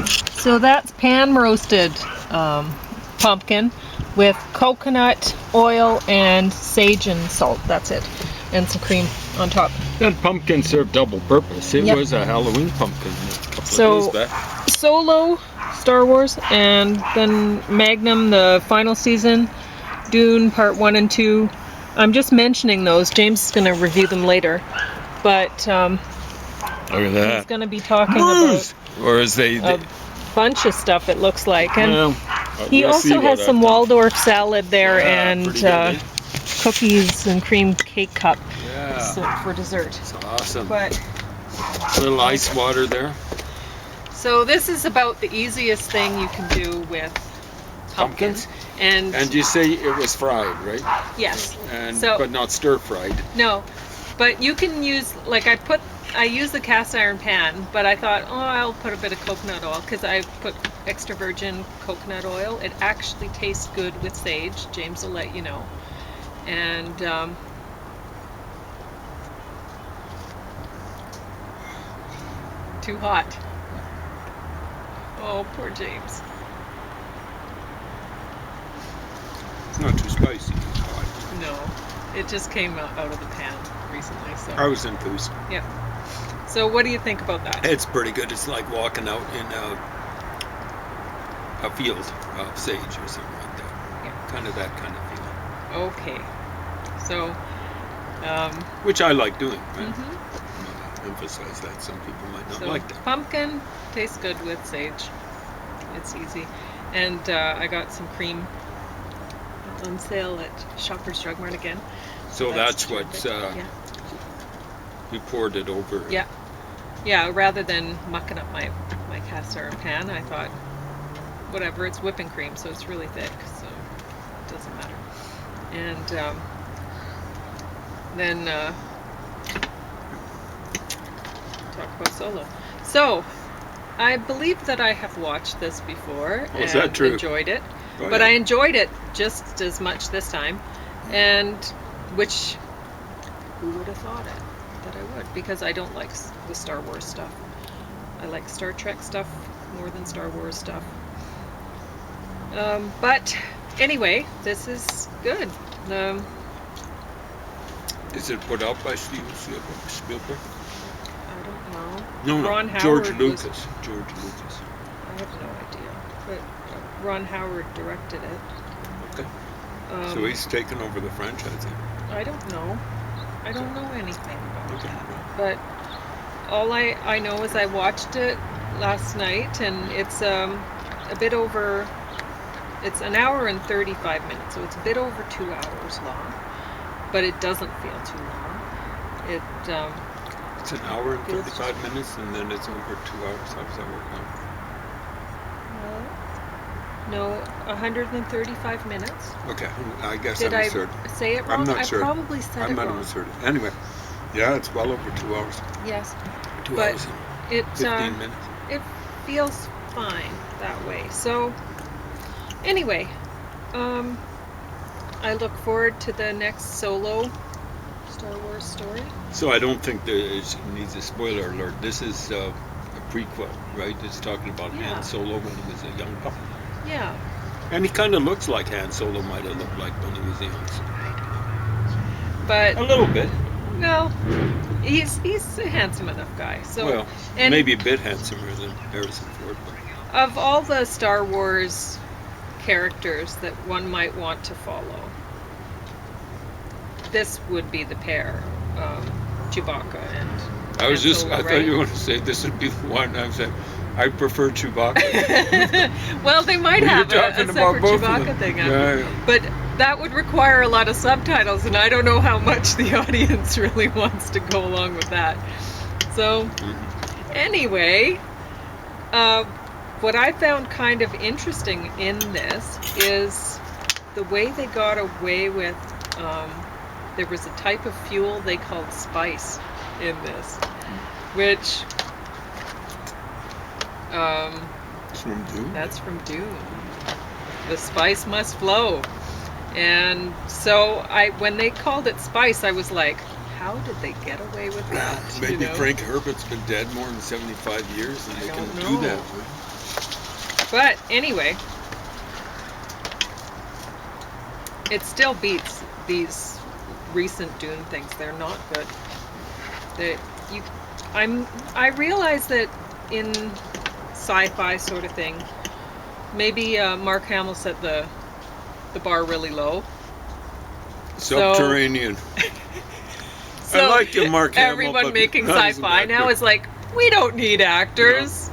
So that's pan roasted pumpkin with coconut oil and sage and salt. That's it. And some cream on top. That pumpkin served double purpose. It Yep. was a Halloween pumpkin a couple So, of days back. Solo, Star Wars, and then Magnum, the final season, Dune Part 1 and 2. I'm just mentioning those. James is going to review them later. But Look at he's that. going to be talking Bruce! about Or as they a bunch of stuff, it looks like. And well, he we'll see also what has I've some done. Waldorf salad there Yeah, and pretty good, eh? cookies and cream cake cup Yeah. for dessert. It's awesome. But Little ice water there. so this is about the easiest thing you can do with pumpkins. And And you say it was fried, right? yes, And So- but not stir fried. no, but you can use, like I use the cast iron pan, but I thought, oh, I'll put a bit of coconut oil because I put extra virgin coconut oil. It actually tastes good with sage. James will let you know. And too hot. Oh, poor James. It's not too spicy. No, it just came out of the pan recently. So I was enthused. yeah. So what do you think about that? It's pretty good. It's like walking out in a field of sage or something like that. Yeah. Kind of that kind of feeling. Okay. So. Which I like doing. Right? Mhm. I'm gonna emphasize that. Some people might not So like that. pumpkin tastes good with sage. It's easy. And I got some cream on sale at Shoppers Drug Mart again. So that's what terrific. Yeah. we poured it over. Yeah. Yeah, rather than mucking up my cast iron pan, I thought, whatever, it's whipping cream, so it's really thick, so it doesn't matter. And then talk about Solo. So, I believe that I have watched this before Oh, is and that true? enjoyed it. Oh, But yeah. I enjoyed it just as much this time, and which, who would have thought it, that I would, because I don't like the Star Wars stuff. I like Star Trek stuff more than Star Wars stuff. But anyway, this is good. Is it put out by Steven Spielberg? I don't know. No, Ron George Howard Lucas. was- George Lucas. I have no idea, but Ron Howard directed it. Okay. Um, So he's taken over the franchise. I don't know. I don't know anything about Okay. that. But all I know is I watched it last night, and it's a bit over. It's an hour and 35 minutes, so it's a bit over 2 hours long. But it doesn't feel too long. It It's an hour and Feels 35 minutes, and then it's over 2 hours. How does that work out? no 135 minutes. Okay, I guess Did I I misheard. say it wrong? I'm not I sure. probably said I it might have wrong. misheard it. Anyway, yeah, it's well over 2 hours. Yes, 2 But hours and it 15 minutes. it feels fine that way. So anyway, I look forward to the next Solo Star Wars story. So I don't think there needs a spoiler alert. This is a prequel, right? It's talking about Yeah. Han Solo when he was a young pup. Yeah, And he kind of looks like Han Solo might have looked like when he was young. So. but A little bit. well, he's a handsome enough guy. So Well, and maybe a bit handsomer than Harrison Ford. But of all the Star Wars characters that one might want to follow, this would be the pair, Chewbacca and I was Han just, Solo, I thought right? you were going to say this would be the one. I said, I prefer Chewbacca. Well, they might Well, have you're a talking about separate both of Chewbacca them. thing, Yeah. but that would require a lot of subtitles, and I don't know how much the audience really wants to go along with that. So, anyway, what I found kind of interesting in this is the way they got away with. There was a type of fuel they called spice in this, which. It's from Dune. That's from Dune. The spice must flow. And so when they called it spice, I was like, how did they get away with that? Maybe you know? Frank Herbert's been dead more than 75 years and they I can don't do know. that. But anyway, it still beats these recent Dune things. They're not good. I realize that in sci-fi sort of thing, maybe Mark Hamill set the bar really low. Subterranean. So I like you, Mark Hamill. everyone but making not as an sci-fi now actor. is like, we don't need actors.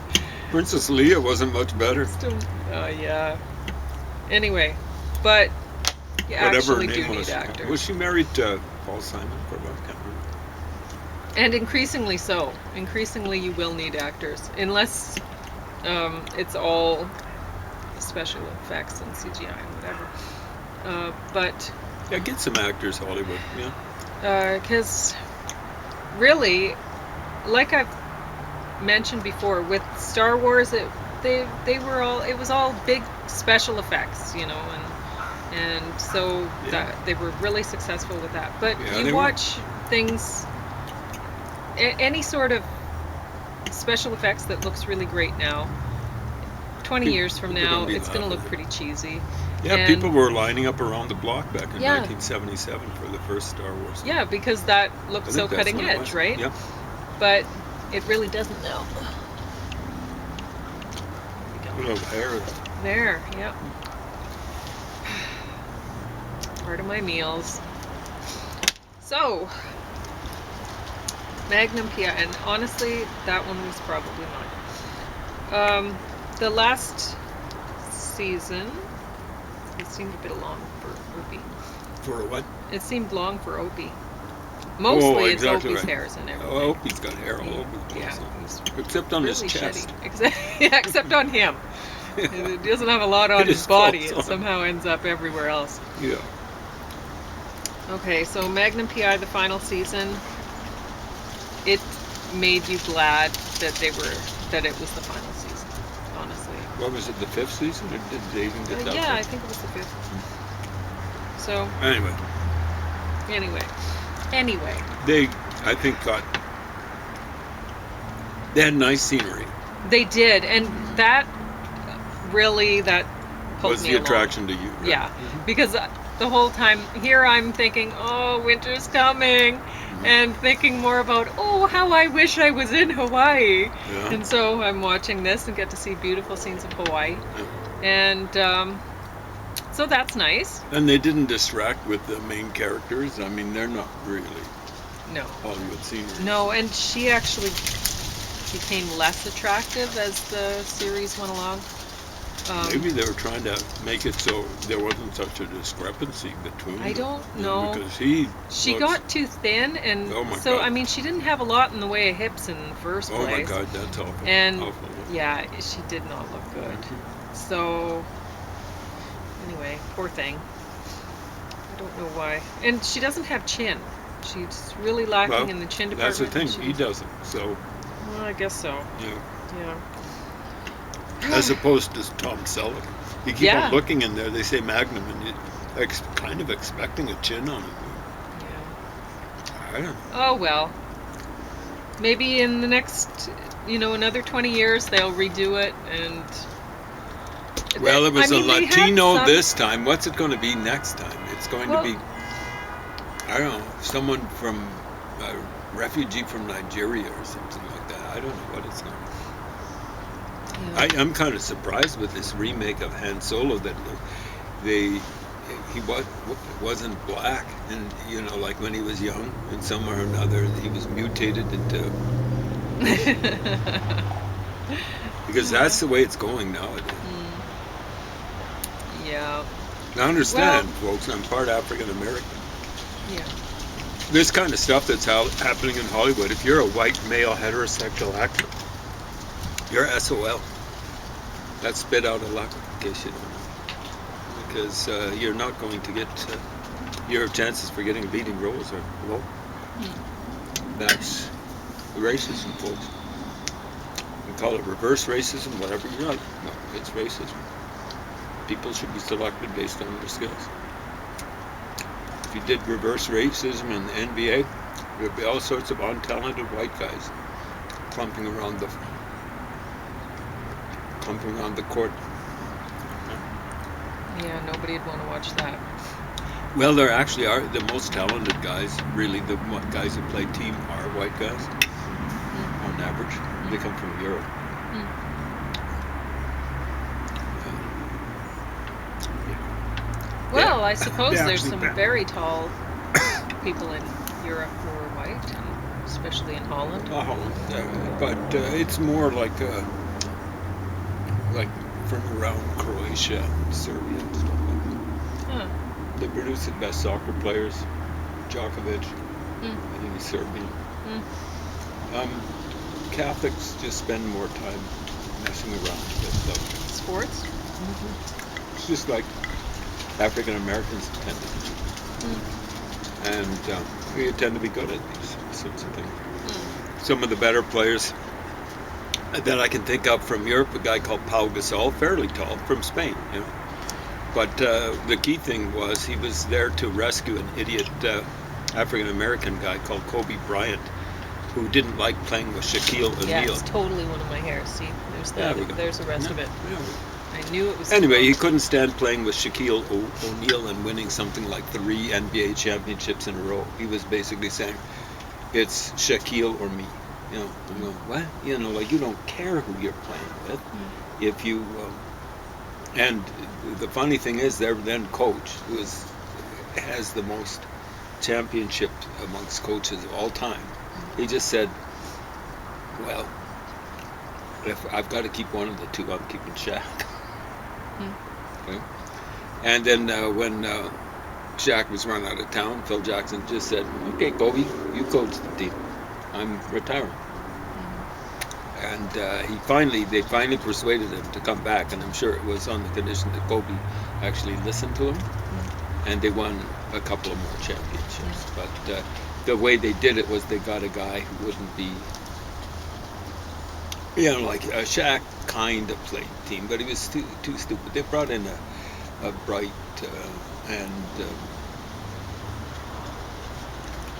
Princess Leia wasn't much better. Yeah. Anyway, but you Whatever her actually do name need was. actors. Was she married to Paul Simon for a while? I can't remember. And increasingly so. Increasingly you will need actors. Unless it's all special effects and CGI and whatever. But Yeah, get some actors, Hollywood. Yeah. because really, like I've mentioned before, with Star Wars, it was all big special effects, you know, and so that they were really successful with that. But you watch things, any sort of special effects that looks really great now. 20 years from now, it's going to look pretty cheesy. Yeah, and people were lining up around the block back in Yeah. 1977 for the first Star Wars. Yeah, because that looked I so think that's cutting when it edge, was. right? Yeah. But it really doesn't now. Little hair. There, yep. Part of my meals. So, Magnum P, and honestly, that one was probably mine. The last season, it seemed a bit long for Opie. For what? It seemed long for Opie. Mostly exactly it's Opie's right. hairs and everything. Oh, Opie's got hair all over the place. Yeah, he's Except on really his chest. shitty. Except on him. It doesn't have a lot on his body. It on. somehow ends up everywhere else. Yeah. Okay, so Magnum PI, the final season, it made you glad that it was the final season, honestly. What was it, the 5th season? Or did they even get that Yeah, far? I think it was the 5th. So, Anyway, anyway. they, I think, they had nice scenery. They did, and that really, that pulled Was me the along. attraction to you, right? Yeah, because the whole time here I'm thinking, oh, winter's coming, and thinking more about, oh, how I wish I was in Hawaii. Yeah. And so I'm watching this and get to see beautiful scenes of Hawaii. Yeah. And so that's nice. And they didn't distract with the main characters. I mean, they're not really No. Hollywood scenery. No, and she actually became less attractive as the series went along. Maybe they were trying to make it so there wasn't such a discrepancy between them. I don't know. Because she got too thin, and Oh my so God. I mean, she didn't have a lot in the way of hips in the first Oh place. my God, that's awful. And awful. yeah, she did not look good. So anyway, poor thing. I don't know why. And she doesn't have chin. She's really lacking Well, in the chin that's department. the thing. He doesn't. So Well, I guess so. yeah. Yeah. As opposed to Tom Selleck. You keep Yeah. on looking in there. They say Magnum, and you're kind of expecting a chin on it. Yeah. I don't know. Oh well. Maybe in the next, another 20 years they'll redo it and. Well, it was I mean, a they had Latino some- this time. What's it going to be next time? It's going Well- to be, I don't know, someone from a refugee from Nigeria or something like that. I don't know what it's going to be. Yeah. I'm kind of surprised with this remake of Han Solo that he wasn't black, and like when he was young, and somewhere or another he was mutated into. Because that's the way it's going nowadays. Yeah. I understand, folks. I'm part African American. Yeah. This kind of stuff that's happening in Hollywood. If you're a white male heterosexual actor, you're SOL. That's spit out of luck, in case you don't know. Because you're not going to get your chances for getting leading roles are low. That's racism, folks. You call it reverse racism, whatever you want. No, it's racism. People should be selected based on their skills. If you did reverse racism in the NBA, there'd be all sorts of untalented white guys clumping around the court Yeah, nobody'd want to watch that. Well, there actually are the most talented guys. Really, the guys who play team are white guys. On average, they come from Europe. Well, I suppose They there's actually some bet. very tall people in Europe who are white, and especially in Holland. But it's more like from around Croatia, Serbia, and stuff like that. Huh. They produce the best soccer players. Djokovic, Mm. I think he's Serbian. Mm. Catholics just spend more time messing around with Sports? It's just like African Americans tend to do. And we tend to be good at these sorts of things. Some of the better players that I can think of from Europe, a guy called Pau Gasol, fairly tall, from Spain, you know. But the key thing was he was there to rescue an idiot African American guy called Kobe Bryant, who didn't like playing with Shaquille O'Neal. Yeah, it's totally one of my hairs. See, there's the rest of it. Yeah. I knew it was. Anyway, he couldn't stand playing with Shaquille O'Neal and winning something like 3 NBA championships in a row. He was basically saying, it's Shaquille or me. You know, I'm going, what? You know, like, you don't care who you're playing with. If you, and the funny thing is, their then coach, who has the most championships amongst coaches of all time, he just said, well, if I've got to keep one of the two, I'm keeping Shaq. Okay. And then when Shaq was run out of town, Phil Jackson just said, okay, Kobe, you coach the team. I'm retiring. And they finally persuaded him to come back, and I'm sure it was on the condition that Kobe actually listened to him, and they won a couple of more championships. But the way they did it was they got a guy who wouldn't be, you know, like Shaq kind of played team, but he was too stupid. They brought in a bright and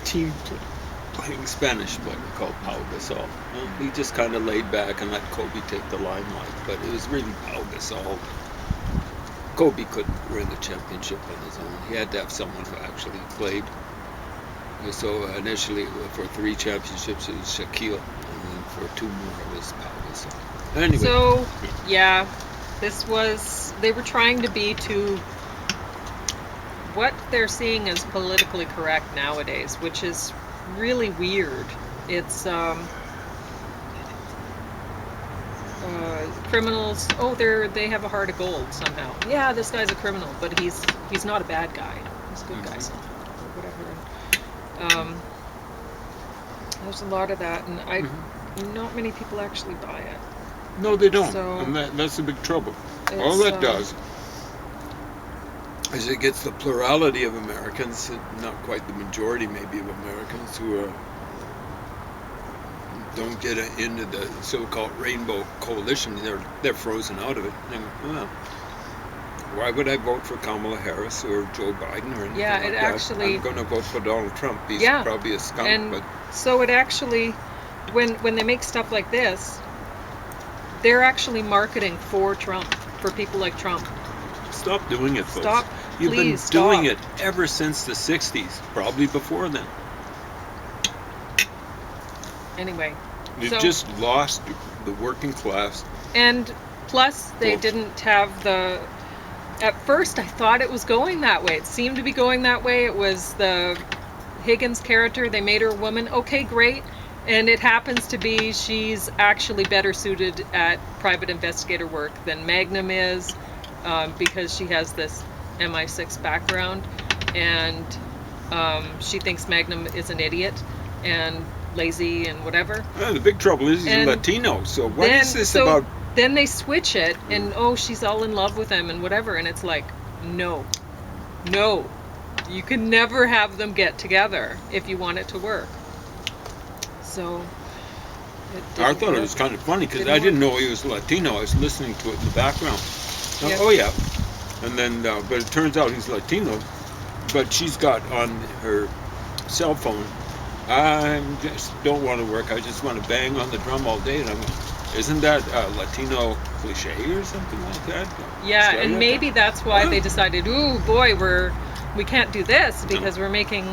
team playing Spanish player called Pau Gasol. He just kind of laid back and let Kobe take the limelight, but it was really Pau Gasol. Kobe couldn't win a championship on his own. He had to have someone who actually played. So initially, for 3 championships, it was Shaquille, and then for 2 more, it was Pau Gasol. Anyway. So, yeah, they were trying to be too, what they're seeing as politically correct nowadays, which is really weird. It's criminals. Oh, they have a heart of gold somehow. Yeah, this guy's a criminal, but he's not a bad guy. He's a good guy somehow, or whatever. There's a lot of that, and not many people actually buy it. No, they don't, So, and that's the big trouble. All that does is it gets the plurality of Americans, not quite the majority maybe of Americans, who don't get into the so-called rainbow coalition. They're frozen out of it. They go, well, why would I vote for Kamala Harris or Joe Biden or anything like that? I'm going to vote for Donald Trump. He's probably a skunk. And but so it actually, when they make stuff like this, they're actually marketing for Trump, for people like Trump. Stop doing it, folks. Stop. You've been Please doing stop. it ever since the 60s, probably before then. Anyway. You've just lost the working class. And plus, they didn't have the... At first, I thought it was going that way. It seemed to be going that way. It was the Higgins character. They made her a woman. Okay, great. And it happens to be she's actually better suited at private investigator work than Magnum is, because she has this MI6 background, and she thinks Magnum is an idiot and lazy and whatever. The big trouble is he's Latino, so what is this about? Then they switch it, and she's all in love with him and whatever, and it's like, no, you can never have them get together if you want it to work. So I thought it was kind of funny because I didn't know he was Latino. I was listening to it in the background. Oh yeah, and then but it turns out he's Latino. But she's got on her cell phone, I just don't want to work. I just want to bang on the drum all day. And I'm like, Isn't that a Latino cliche or something like that? Yeah, Is that and it? maybe that's why they Wow. decided, ooh, boy, we can't do this because we're making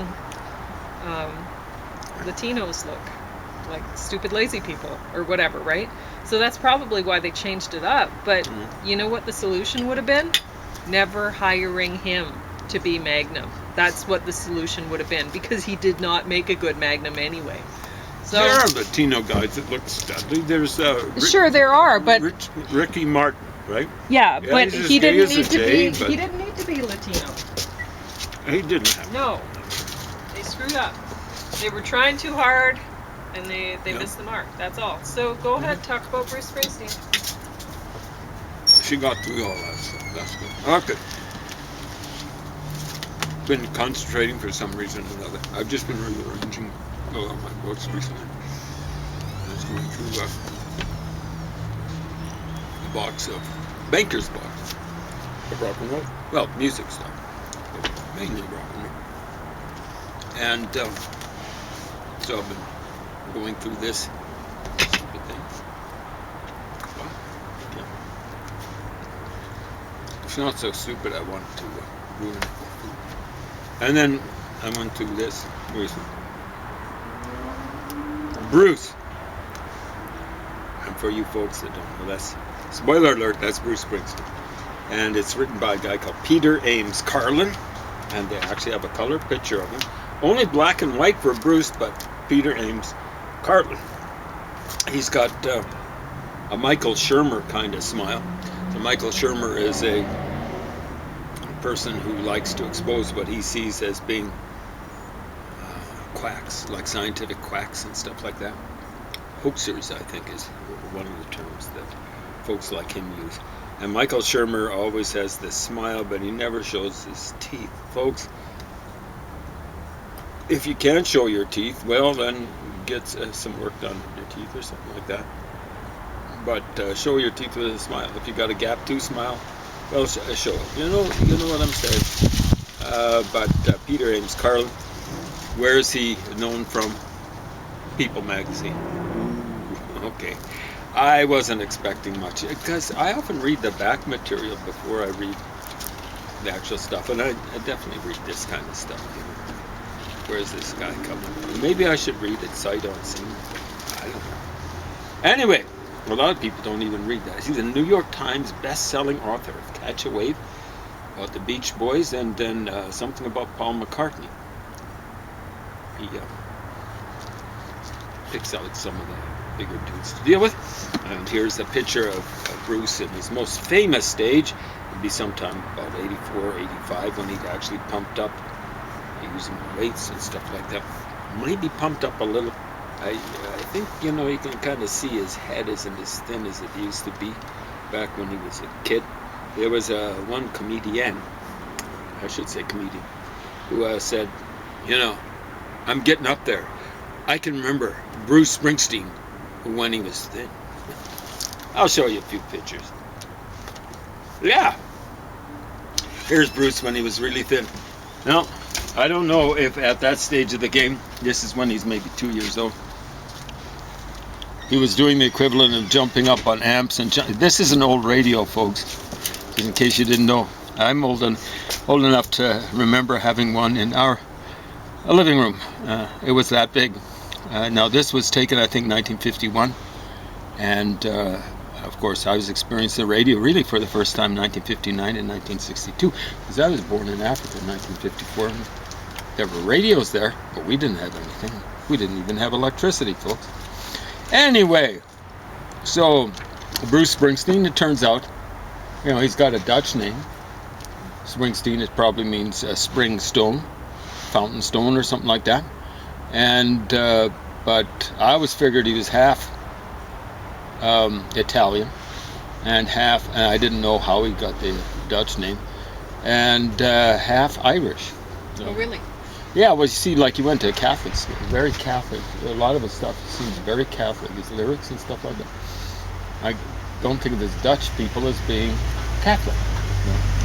Latinos look like stupid lazy people or whatever, right? So that's probably why they changed it up. But you know what the solution would have been? Never hiring him to be Magnum. That's what the solution would have been, because he did not make a good Magnum anyway. So There are Latino guys that look studly. There's sure there are, but Ricky Martin, right? yeah, Yeah, but he's as he gay didn't as need a to jay, be. but- He didn't need to be Latino. He didn't have. No, they screwed up. They were trying too hard, and they Yeah. missed the mark. That's all. So go ahead, talk about Bruce Springsteen. She got through all that stuff. That's good. Okay. Been concentrating for some reason or another. I've just been rearranging all my books recently. I was going through a box of Banker's box of rock and roll. Well, music stuff, but mainly rock and roll. And so I've been going through this stupid thing. What? Yeah. It's not so stupid I want to ruin it. And then I went through this. Where's it? Bruce. And for you folks that don't know, that's, spoiler alert, that's Bruce Springsteen. And it's written by a guy called Peter Ames Carlin. And they actually have a color picture of him. Only black and white for Bruce, but Peter Ames Carlin. He's got a Michael Shermer kind of smile. So Michael Shermer is a person who likes to expose what he sees as being quacks, like scientific quacks and stuff like that. Hoaxers, I think, is one of the terms that folks like him use. And Michael Shermer always has this smile, but he never shows his teeth. Folks, if you can't show your teeth, well, then get some work done with your teeth or something like that. But show your teeth with a smile. If you got a gap tooth smile, well, show it. You know what I'm saying. But Peter Ames Carlin, where is he known from? People magazine. Okay. I wasn't expecting much, because I often read the back material before I read the actual stuff, and I definitely read this kind of stuff. Where's this guy coming from? Maybe I should read it sight unseen. I don't know. Anyway, a lot of people don't even read that. He's a New York Times best-selling author of Catch a Wave, about the Beach Boys, and then something about Paul McCartney. He picks out some of the bigger dudes to deal with. And here's a picture of Bruce in his most famous stage. It'd be sometime about 84, 85 when he'd actually pumped up, using weights and stuff like that. Maybe pumped up a little. I think, you can kind of see his head isn't as thin as it used to be back when he was a kid. There was one comedian, who said, I'm getting up there. I can remember Bruce Springsteen when he was thin. I'll show you a few pictures. Yeah. Here's Bruce when he was really thin. Now, I don't know if at that stage of the game, this is when he's maybe 2 years old, he was doing the equivalent of jumping up on amps and this is an old radio, folks, just in case you didn't know. I'm old enough to remember having one in our living room. It was that big. Now this was taken, I think, 1951, and of course I was experiencing the radio really for the first time 1959 and 1962, because I was born in Africa in 1954. There were radios there, but we didn't have anything. We didn't even have electricity, folks. Anyway, so Bruce Springsteen, it turns out, he's got a Dutch name. Springsteen, it probably means spring stone, fountain stone or something like that. And but I always figured he was half Italian and half, and I didn't know how he got the Dutch name, and half Irish. Oh, really? Yeah, well, you see, like he went to a Catholic school, very Catholic. A lot of his stuff seems very Catholic, his lyrics and stuff like that. I don't think of his Dutch people as being Catholic.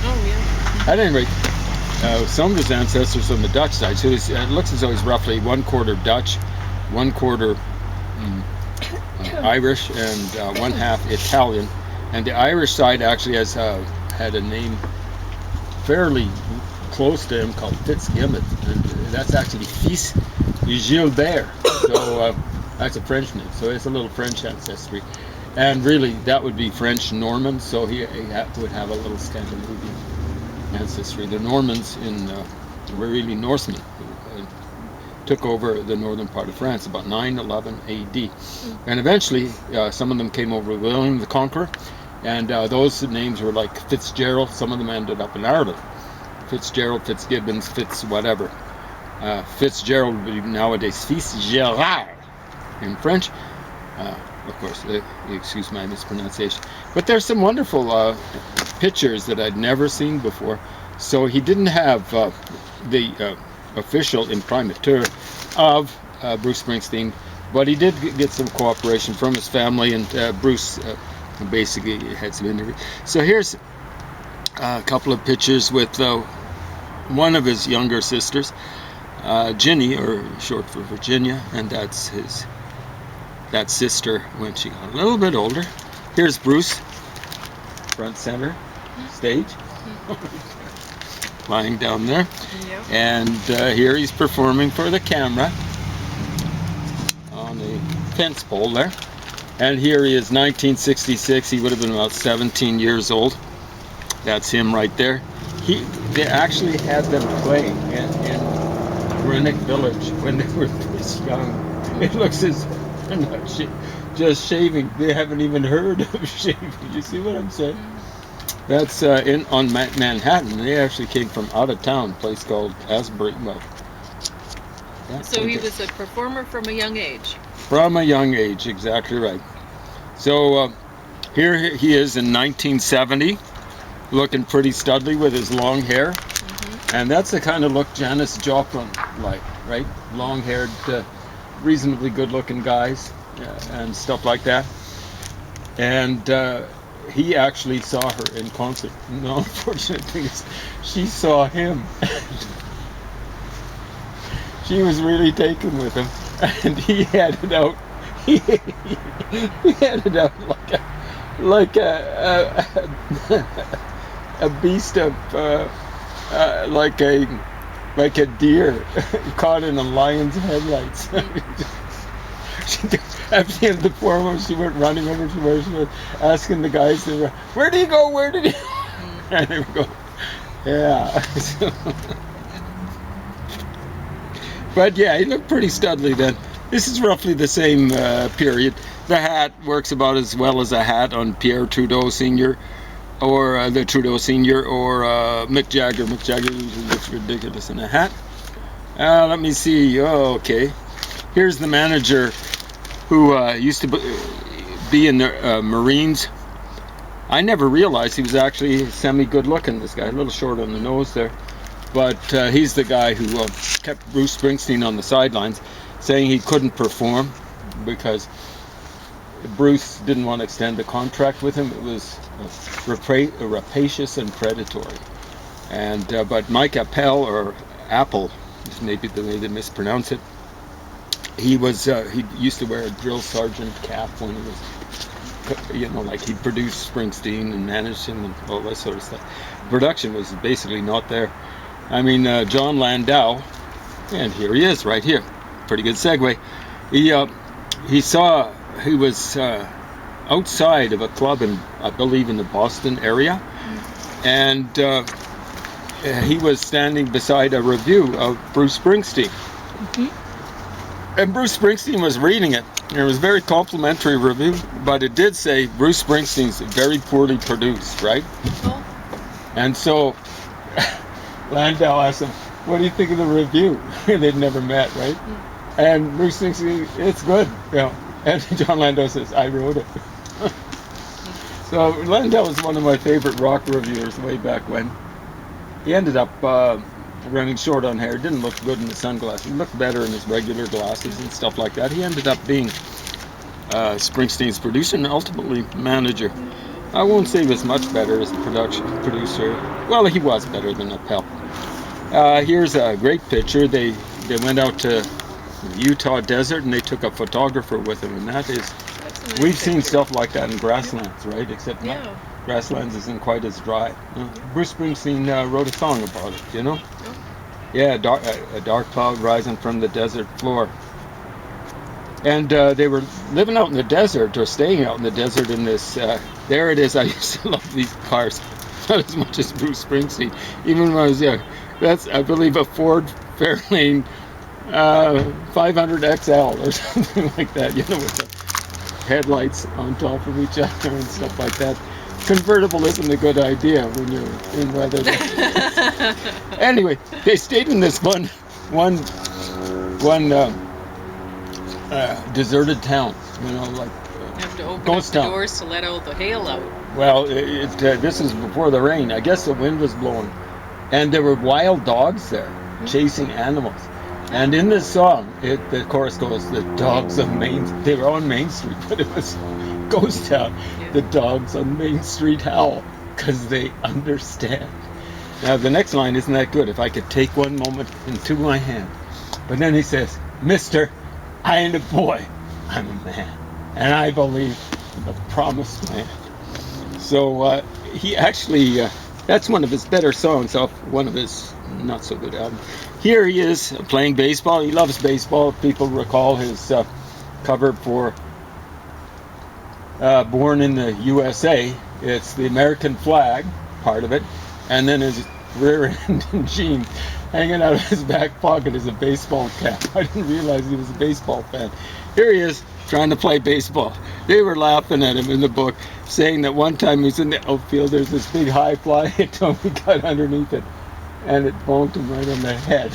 Oh, yeah. At any rate, some of his ancestors on the Dutch side, so it looks as though he's roughly 1/4 Dutch, 1/4 Irish and one half Italian. And the Irish side actually has had a name fairly close to him called Fitzgibbon, and that's actually Fils Gilbert. So that's a French name. So it's a little French ancestry, and really that would be French Norman. So he would have a little Scandinavian ancestry. The Normans were really Norsemen who took over the northern part of France about 911 AD, and eventually some of them came over with William the Conqueror, and those names were like Fitzgerald. Some of them ended up in Ireland. Fitzgerald, Fitzgibbons, Fitz whatever. Fitzgerald would be nowadays Fils Gérard in French. Of course, excuse my mispronunciation. But there's some wonderful pictures that I'd never seen before. So he didn't have the official imprimatur of Bruce Springsteen, but he did get some cooperation from his family, and Bruce basically had some interviews. So here's a couple of pictures with one of his younger sisters, Ginny, or short for Virginia, and that's that sister when she got a little bit older. Here's Bruce, front center stage, lying down there. Yep. And here he's performing for the camera on a fence pole there. And here he is, 1966. He would have been about 17 years old. That's him right there. They actually had them playing in Greenock Village when they were this young. It looks as they're not just shaving. They haven't even heard of shaving. You see what I'm saying? That's on Manhattan. They actually came from out of town, a place called Asbury. Well, so he was a performer from a young age. From a young age, exactly right. So here he is in 1970, looking pretty studly with his long hair. Mm-hmm. And that's the kind of look Janis Joplin liked, right? Long-haired, reasonably good-looking guys and stuff like that. And he actually saw her in concert. The unfortunate thing is she saw him. She was really taken with him, and he had it out. He had it out like a beast of like a deer caught in a lion's headlights. At the end of the performance, she went running over to where she was, asking the guys, "Where did he go? Where did he?" And they would go, "Yeah." But yeah, he looked pretty studly then. This is roughly the same period. The hat works about as well as a hat on Pierre Trudeau Sr. or the Trudeau Sr. or Mick Jagger. Mick Jagger usually looks ridiculous in a hat. Let me see. Oh, okay. Here's the manager who used to be in the Marines. I never realized he was actually semi-good looking, this guy. A little short on the nose there. But he's the guy who kept Bruce Springsteen on the sidelines, saying he couldn't perform because Bruce didn't want to extend the contract with him. It was rapacious and predatory. And but Mike Appel, or Apple, maybe the way they mispronounce it, he used to wear a drill sergeant cap when he was, like he produced Springsteen and managed him and all that sort of stuff. Production was basically not there. I mean, John Landau, and here he is, right here. Pretty good segue. He was outside of a club in, I believe, in the Boston area, and he was standing beside a review of Bruce Springsteen. Mm-hmm. And Bruce Springsteen was reading it. And it was a very complimentary review, but it did say Bruce Springsteen's very poorly produced, right? Oh. And so Landau asked him, "What do you think of the review?" They'd never met, right? And Bruce Springsteen, "It's good." And John Landau says, "I wrote it." So Landau was one of my favorite rock reviewers way back when. He ended up running short on hair, didn't look good in the sunglasses. He looked better in his regular glasses and stuff like that. He ended up being Springsteen's producer and ultimately manager. I won't say he was much better as a producer. Well, he was better than Appel. Here's a great picture. They went out to the Utah desert and they took a photographer with them, and that's That's a nice We've seen picture. stuff like that in grasslands, right? Except Yeah. grasslands isn't quite as dry. Bruce Springsteen wrote a song about it, you know? Oh. Yeah, a dark cloud rising from the desert floor. And they were living out in the desert, or staying out in the desert in this, there it is, I used to love these cars, not as much as Bruce Springsteen, even when I was young. That's, I believe, a Ford Fairlane 500 XL or something like that, you know, with the headlights on top of each other and stuff like that. Convertible isn't a good idea when you're in weather. Anyway, they stayed in this one deserted town, you know, like You have to open up ghost the town. doors to let out the hail out. Well, this is before the rain. I guess the wind was blowing, and there were wild dogs there chasing animals. And in this song, the chorus goes, "The dogs of Main." They were on Main Street, but it was ghost town. Yeah. The dogs on Main Street howl because they understand. Now the next line isn't that good. If I could take one moment into my hand, but then he says, "Mister, I ain't a boy, I'm a man, and I believe in the promised land." So he actually, that's one of his better songs off one of his not so good albums. Here he is playing baseball. He loves baseball. People recall his cover for Born in the USA. It's the American flag, part of it, and then his rear end and jeans hanging out of his back pocket is a baseball cap. I didn't realize he was a baseball fan. Here he is trying to play baseball. They were laughing at him in the book, saying that one time he was in the outfield, there's this big high fly, and Tony got underneath it, and it bonked him right on the head.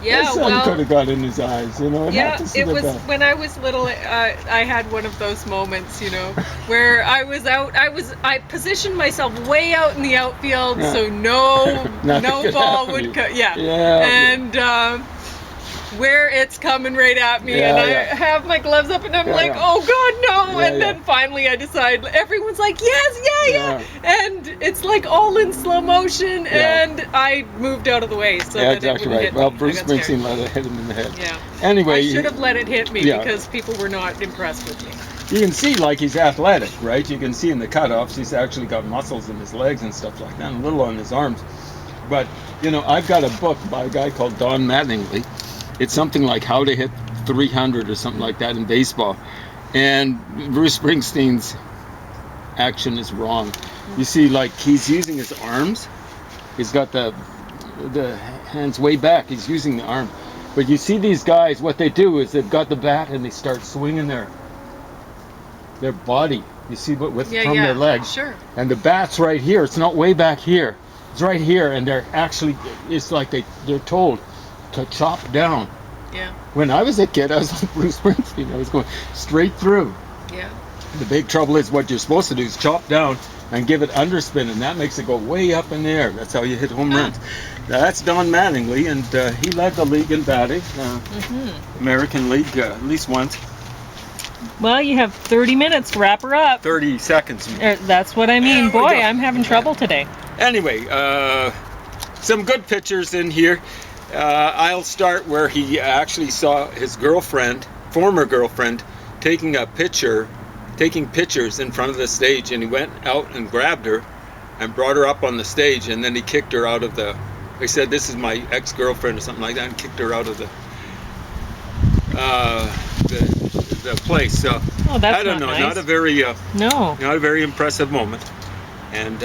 Yeah, The sun could have got in his eyes, you know. Yeah, it was when I was little. I had one of those moments, you know, where I was out. I positioned myself way out in the outfield, so no ball would come. Yeah, and where it's coming right at me, and I have my gloves up, and I'm like, oh God, no! And then finally, I decide. Everyone's like, yes, and it's like all in slow motion, and I moved out of the way so that exactly it wouldn't hit me. Well, Bruce I got Springsteen let it hit him in the head. Yeah. Anyway, I should have let it hit me because people were not impressed with me. You can see, like, he's athletic, right? You can see in the cutoffs, he's actually got muscles in his legs and stuff like that, and a little on his arms. But, you know, I've got a book by a guy called Don Mattingly. It's something like How to Hit 300 or something like that in baseball. And Bruce Springsteen's action is wrong. You see, like, he's using his arms. He's got the hands way back. He's using the arm. But you see these guys, what they do is they've got the bat and they start swinging their body. You see from their legs. Sure. And the bat's right here. It's not way back here. It's right here, and they're actually, it's like they're told to chop down. Yeah. When I was a kid, I was like Bruce Springsteen. I was going straight through. Yeah. The big trouble is what you're supposed to do is chop down and give it underspin, and that makes it go way up in the air. That's how you hit home runs. Now, that's Don Mattingly, and he led the league in batting, American League, at least once. Well, you have 30 minutes to wrap her up. 30 seconds. That's what I mean. Boy, I'm having trouble today. Anyway, some good pictures in here. I'll start where he actually saw his former girlfriend, taking pictures in front of the stage, and he went out and grabbed her and brought her up on the stage, and then he kicked her out of he said, "This is my ex-girlfriend," or something like that, and kicked her out of the place. So that's I don't know, nice. not a very impressive moment. And